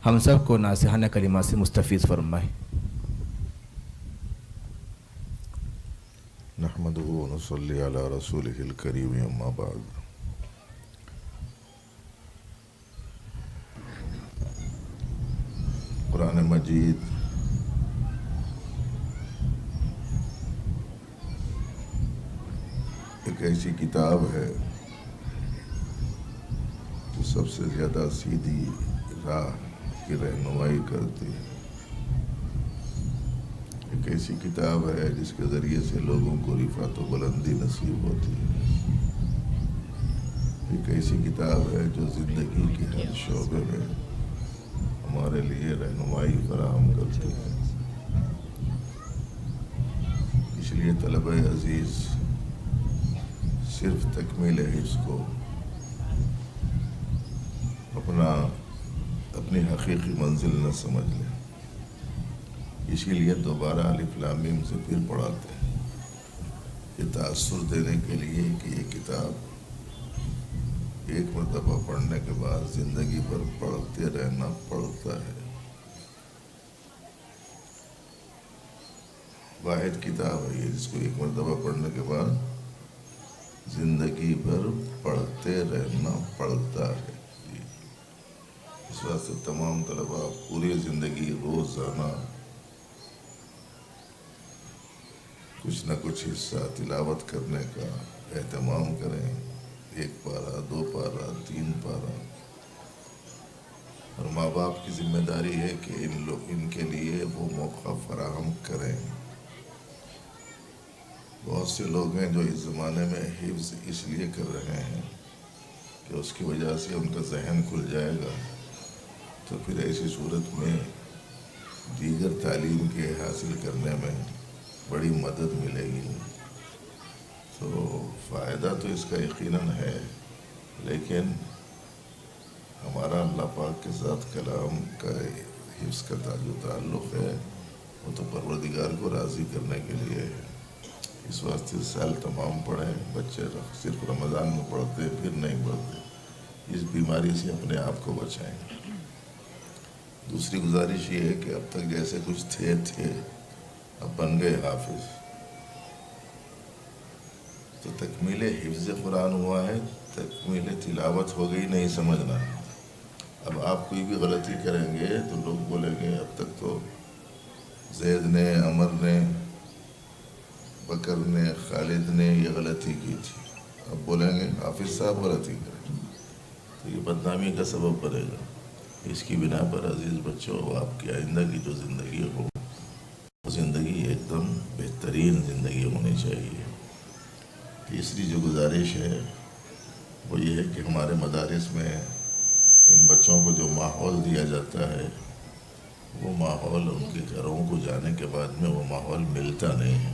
ہم سب کو ناصحانہ کلمات سے مستفیض فرمائے۔ نحمدہ و نصلی علی رسولہ الکریم، اما بعد۔ قرآن مجید ایک ایسی کتاب ہے جو سب سے زیادہ سیدھی راہ کی رہنمائی کرتی ہے۔ ایک ایسی کتاب ہے جس کے ذریعے سے لوگوں کو رفعت و بلندی نصیب ہوتی ہے۔ ایک ایسی کتاب ہے جو زندگی کے ہر شعبے میں ہمارے لیے رہنمائی فراہم کرتی ہے۔ اس لیے طلبہ عزیز صرف تکمیل حفظ کو اپنی حقیقی منزل نہ سمجھ لیں، اسی لیے دوبارہ الف لام میم سے پھر پڑھاتے ہیں، یہ تاثر دینے کے لیے کہ یہ کتاب ایک مرتبہ پڑھنے کے بعد زندگی بھر پڑھتے رہنا پڑتا ہے۔ واحد کتاب ہے یہ جس کو ایک مرتبہ پڑھنے کے بعد زندگی بھر پڑھتے رہنا پڑتا ہے۔ اس واسطے تمام طلباء پوری زندگی روزانہ کچھ نہ کچھ حصہ تلاوت کرنے کا اہتمام کریں، 1 پارہ 2 پارہ 3 پارہ۔ اور ماں باپ کی ذمہ داری ہے کہ ان کے لیے وہ موقع فراہم کریں۔ بہت سے لوگ ہیں جو اس زمانے میں حفظ اس لیے کر رہے ہیں کہ اس کی وجہ سے ان کا ذہن کھل جائے گا، تو پھر ایسی صورت میں دیگر تعلیم کے حاصل کرنے میں بڑی مدد ملے گی۔ تو فائدہ تو اس کا یقیناً ہے، لیکن ہمارا اللہ پاک کے ساتھ کلام کا حفظ کا جو تعلق ہے وہ تو پروردگار کو راضی کرنے کے لیے ہے۔ اس واسطے سال تمام پڑھیں۔ بچے صرف رمضان میں پڑھتے پھر نہیں پڑھتے، اس بیماری سے اپنے آپ کو بچائیں۔ دوسری گزارش یہ ہے کہ اب تک جیسے کچھ تھے اب بن گئے حافظ، تو تکمیل حفظ قرآن ہوا ہے، تکمیل تلاوت ہو گئی نہیں سمجھنا۔ اب آپ کوئی بھی غلطی کریں گے تو لوگ بولیں گے اب تک تو زید نے، عمر نے، بکر نے، خالد نے یہ غلطی کی تھی، اب بولیں گے حافظ صاحب غلطی کریں، تو یہ بدنامی کا سبب بنے گا۔ اس کی بنا پر عزیز بچوں، آپ کی آئندہ کی جو زندگی ہو وہ زندگی ایک دم بہترین زندگی ہونی چاہیے۔ تیسری جو گزارش ہے وہ یہ ہے کہ ہمارے مدارس میں ان بچوں کو جو ماحول دیا جاتا ہے وہ ماحول ان کے گھروں کو جانے کے بعد میں وہ ماحول ملتا نہیں ہے۔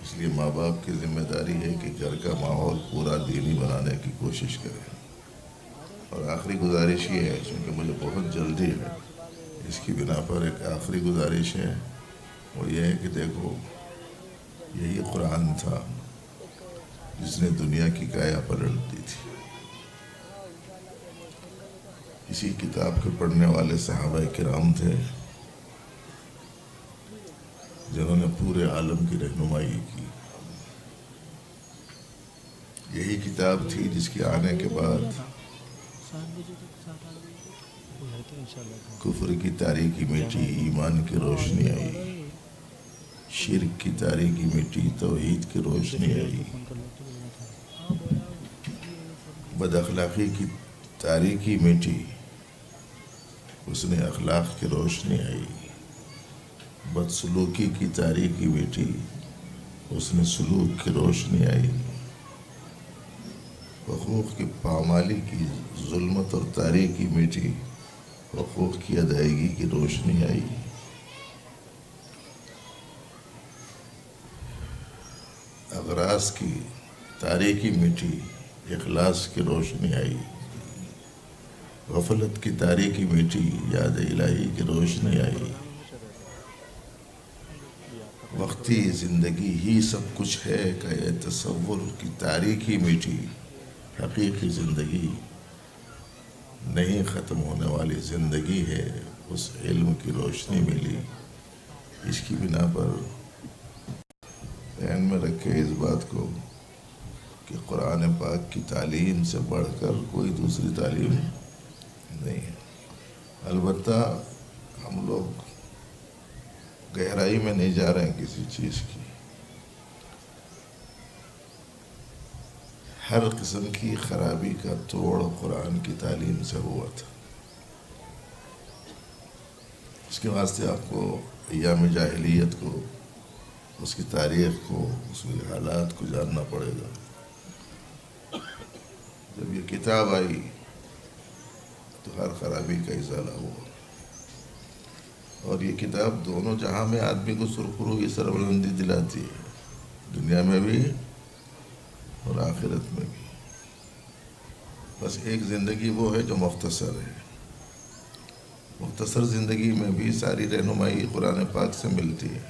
اس لیے ماں باپ کی ذمہ داری ہے کہ گھر کا ماحول پورا دینی بنانے کی کوشش کریں۔ اور آخری گزارش یہ ہے، چونکہ مجھے بہت جلدی ہے، اس کی بنا پر ایک آخری گزارش ہے، وہ یہ ہے کہ دیکھو یہی قرآن تھا جس نے دنیا کی کایا پلٹ دی تھی۔ اسی کتاب کے پڑھنے والے صحابہ کرام تھے جنہوں نے پورے عالم کی رہنمائی کی۔ یہی کتاب تھی جس کے آنے کے بعد کفر کی تاریکی مٹی، ایمان کی روشنی آئی، شرک کی تاریکی مٹی، توحید کی روشنی آئی، بد اخلاقی کی تاریکی مٹی، اس نے اخلاق کی روشنی آئی، بدسلوکی کی تاریکی مٹی، اس نے سلوک کی روشنی آئی، حقوق کی پامالی کی ظلمت اور تاریکی مٹی، حقوق کی ادائیگی کی روشنی آئی۔ اغراض کی تاریکی مٹی، اخلاص کی روشنی آئی، غفلت کی تاریکی مٹی، یاد الہی کی روشنی آئی۔ وقتی زندگی ہی سب کچھ ہے کہ یہ تصور کی تاریکی مٹی، حقیقی زندگی نہیں ختم ہونے والی زندگی ہے، اس علم کی روشنی ملی، اس کی بنا پر ذہن میں رکھے اس بات کو کہ قرآن پاک کی تعلیم سے بڑھ کر کوئی دوسری تعلیم نہیں ہے۔ البتہ ہم لوگ گہرائی میں نہیں جا رہے ہیں کسی چیز کی، ہر قسم کی خرابی کا توڑ قرآن کی تعلیم سے ہوا تھا۔ اس کے واسطے آپ کو ایام جاہلیت کو، اس کی تاریخ کو، اس کے حالات کو جاننا پڑے گا۔ جب یہ کتاب آئی تو ہر خرابی کا ازالہ ہوا، اور یہ کتاب دونوں جہاں میں آدمی کو سرخرو کی سربلندی دلاتی ہے، دنیا میں بھی اور آخرت میں بھی۔ بس ایک زندگی وہ ہے جو مختصر ہے، مختصر زندگی میں بھی ساری رہنمائی قرآن پاک سے ملتی ہے،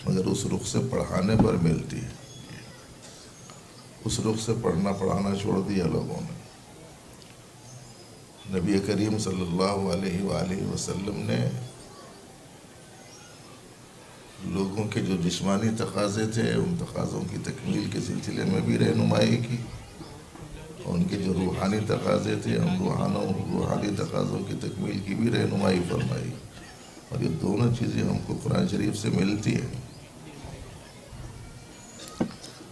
مگر اس رخ سے پڑھانے پر ملتی ہے۔ اس رخ سے پڑھنا پڑھانا چھوڑ دیا لوگوں نے۔ نبی کریم صلی اللہ علیہ وآلہ وسلم نے لوگوں کے جو جسمانی تقاضے تھے ان تقاضوں کی تکمیل کے سلسلے میں بھی رہنمائی کی، اور ان کے جو روحانی تقاضے تھے ان روحانی تقاضوں کی تکمیل کی بھی رہنمائی فرمائی، اور یہ دونوں چیزیں ہم کو قرآن شریف سے ملتی ہیں۔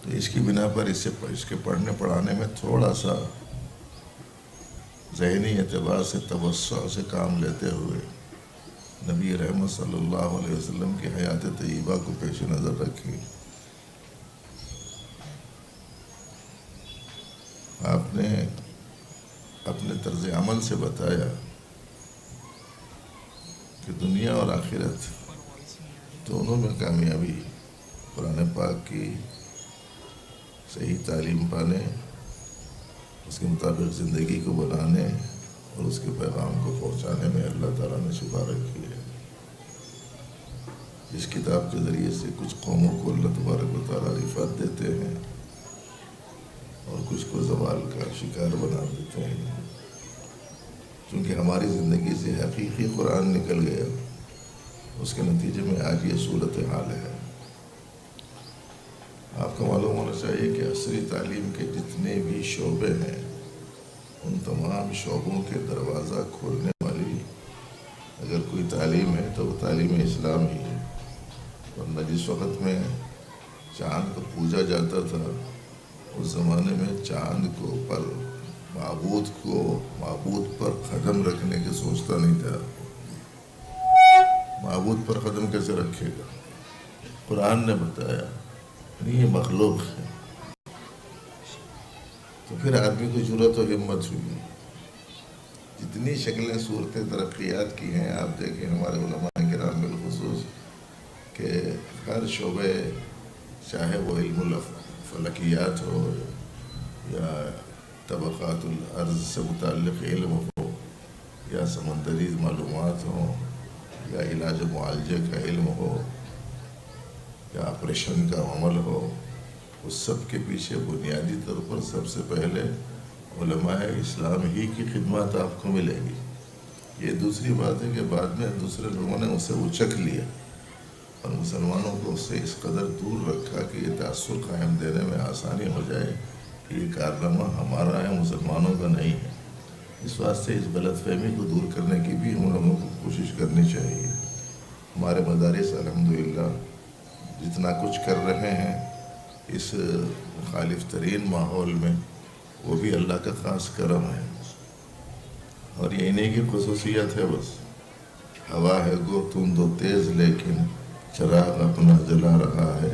تو اس کی بنا پر اس کے پڑھنے پڑھانے میں تھوڑا سا ذہنی اعتبار سے توسع سے کام لیتے ہوئے نبی رحمت صلی اللہ علیہ وسلم کی حیات طیبہ کو پیش نظر رکھی۔ آپ نے اپنے طرز عمل سے بتایا کہ دنیا اور آخرت دونوں میں کامیابی قرآن پاک کی صحیح تعلیم پانے، اس کے مطابق زندگی کو بنانے اور اس کے پیغام کو پہنچانے میں اللہ تعالیٰ نے چھپا رکھی ہے۔ اس کتاب کے ذریعے سے کچھ قوموں کو اللہ تبارک و تعالیٰ رفعت دیتے ہیں اور کچھ کو زوال کا شکار بنا دیتے ہیں۔ چونکہ ہماری زندگی سے حقیقی قرآن نکل گیا، اس کے نتیجے میں آج یہ صورتحال ہے۔ آپ کو معلوم ہونا چاہیے کہ عصری تعلیم کے جتنے بھی شعبے ہیں ان تمام شعبوں کے دروازہ کھولنے والی اگر کوئی تعلیم ہے تو وہ تعلیم اسلام ہی ہے۔ ورنہ جس وقت میں چاند کو پوجا جاتا تھا اس زمانے میں چاند کو پر معبود پر قدم رکھنے کی سوچتا نہیں تھا۔ معبود پر قدم کیسے رکھے گا؟ قرآن نے بتایا نہیں، یہ مخلوق ہے۔ تو پھر آدمی کو جرأت و ہمت ہوئی۔ جتنی شکلیں صورتیں ترقیات کی ہیں آپ دیکھیں ہمارے علماء کرام بالخصوص کہ ہر شعبے چاہے وہ علم الفلکیات ہو یا طبقات الارض سے متعلق علم ہو یا سمندری معلومات ہوں یا علاج و معالجے کا علم ہو یا آپریشن کا عمل ہو، اس سب کے پیچھے بنیادی طور پر سب سے پہلے علماء اسلام ہی کی خدمات آپ کو ملے گی۔ یہ دوسری بات ہے کہ بعد میں دوسرے لوگوں نے اسے اچک لیا اور مسلمانوں کو اس سے اس قدر دور رکھا کہ یہ تاثر قائم دینے میں آسانی ہو جائے کہ یہ کارنامہ ہمارا ہے، مسلمانوں کا نہیں ہے۔ اس واسطے اس غلط فہمی کو دور کرنے کی بھی ہم لوگوں کو کوشش کرنی چاہیے۔ ہمارے مدارس الحمدللہ جتنا کچھ کر رہے ہیں اس مخالف ترین ماحول میں، وہ بھی اللہ کا خاص کرم ہے، اور یہ انہیں کی خصوصیت ہے۔ بس ہوا ہے گو تند و تیز لیکن چراغ اپنا جلا رہا ہے،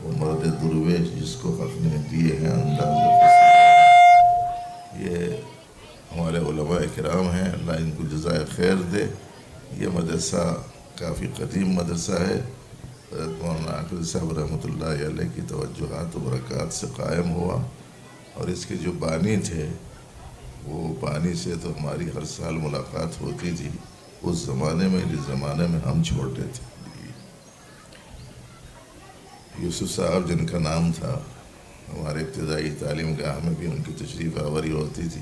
وہ مرد درویش جس کو حق نے دیے ہیں انداز خوشی۔ یہ ہمارے علماء کرام ہیں، اللہ ان کو جزائے خیر دے۔ یہ مدرسہ کافی قدیم مدرسہ ہے، حضرت مولانا عاقل صاحب رحمۃ اللہ علیہ کی توجہات و برکات سے قائم ہوا، اور اس کے جو بانی تھے وہ بانی سے تو ہماری ہر سال ملاقات ہوتی تھی اس زمانے میں جس زمانے میں ہم چھوٹے تھے۔ یوسف صاحب جن کا نام تھا، ہمارے ابتدائی تعلیم گاہ میں بھی ان کی تشریف آوری ہوتی تھی،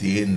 3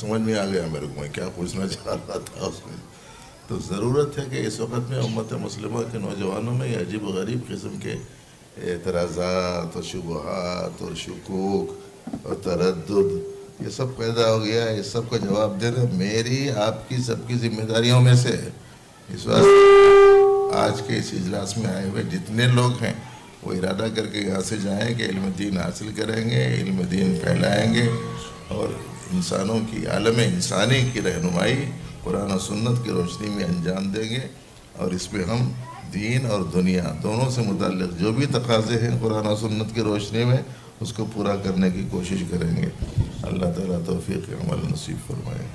سمجھ میں آ گیا میرے کو میں کیا پوچھنا چاہ رہا تھا اس میں. تو ضرورت ہے کہ اس وقت میں امت مسلمہ کے نوجوانوں میں یہ عجیب و غریب قسم کے اعتراضات اور شبہات اور شکوک اور تردد یہ سب پیدا ہو گیا ہے. اس سب کا جواب دینا میری آپ کی سب کی ذمہ داریوں میں سے ہے. اس واسطے آج کے اس اجلاس میں آئے ہوئے جتنے لوگ ہیں وہ ارادہ کر کے یہاں سے جائیں کہ علم دین حاصل کریں گے، علم دین پھیلائیں گے اور انسانوں کی عالم انسانی کی رہنمائی قرآن و سنت کی روشنی میں انجام دیں گے. اور اس پہ ہم دین اور دنیا دونوں سے متعلق جو بھی تقاضے ہیں قرآن و سنت کی روشنی میں اس کو پورا کرنے کی کوشش کریں گے. اللہ تعالیٰ توفیق عمل نصیب فرمائے.